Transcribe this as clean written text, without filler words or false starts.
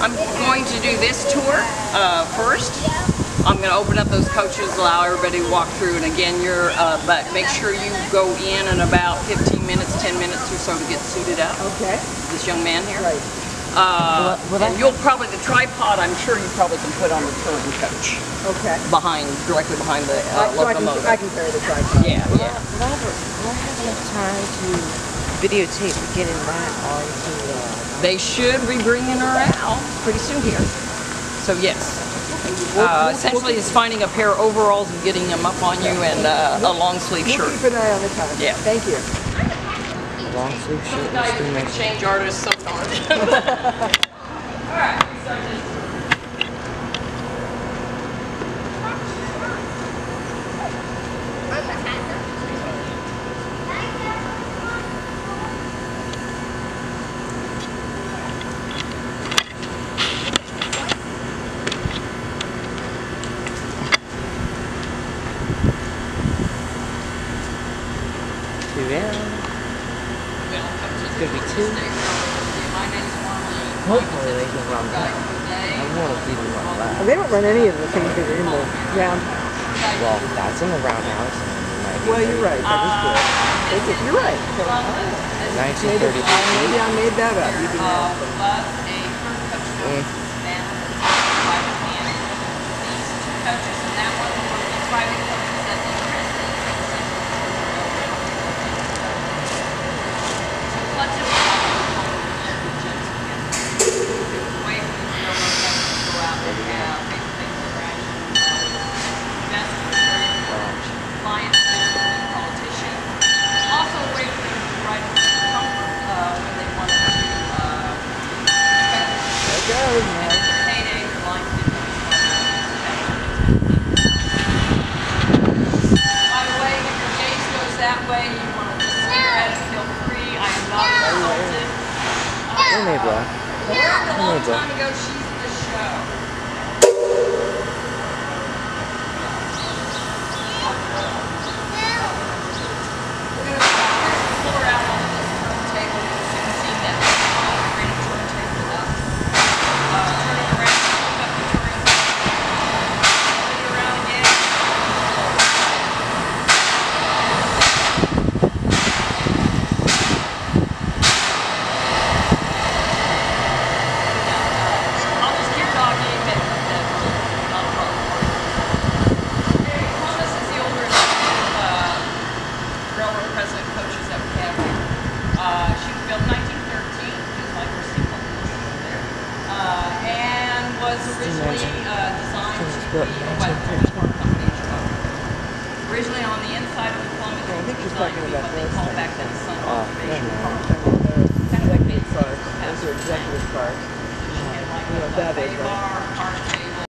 I'm going to do this tour first. I'm going to open up those coaches, allow everybody to walk through, and again, but make sure you go in about 15 minutes, 10 minutes or so to get suited up. Okay. This young man here. Right. And you'll probably, the tripod, I'm sure you probably can put on the touring coach. Okay. Directly behind the locomotive. I can carry the tripod. Yeah, yeah. Will I have enough time to videotape getting that onto They should be bringing her out pretty soon here. So yes. Essentially it's finding a pair of overalls and getting them up on you and a long sleeve shirt. Keep an eye on the time. Yeah. Thank you. long sleeve shirt. Guys, you can change artists so darn. Alright, start this. It's gonna be 2. Hopefully they can run that. I want to see them run that. They don't run any of the things that are in the roundhouse. Well, that's in the roundhouse. Well, you're right. That is good. You're right. 1930. Maybe I made that up. You can that way, you want to just stare at it, feel free. I am not insulted. A long time ago, she's the show. We're going to pull her out onto this turntable. You can see that great turntable with us. Turn it around, pick up the touring. Turn it around again. Originally designed to be a wet transport company in Chicago. Originally on the inside of the plummet, it was designed to be what they call back then a sun observation car. Kind of like big cars. Those are executive cars. And like that is.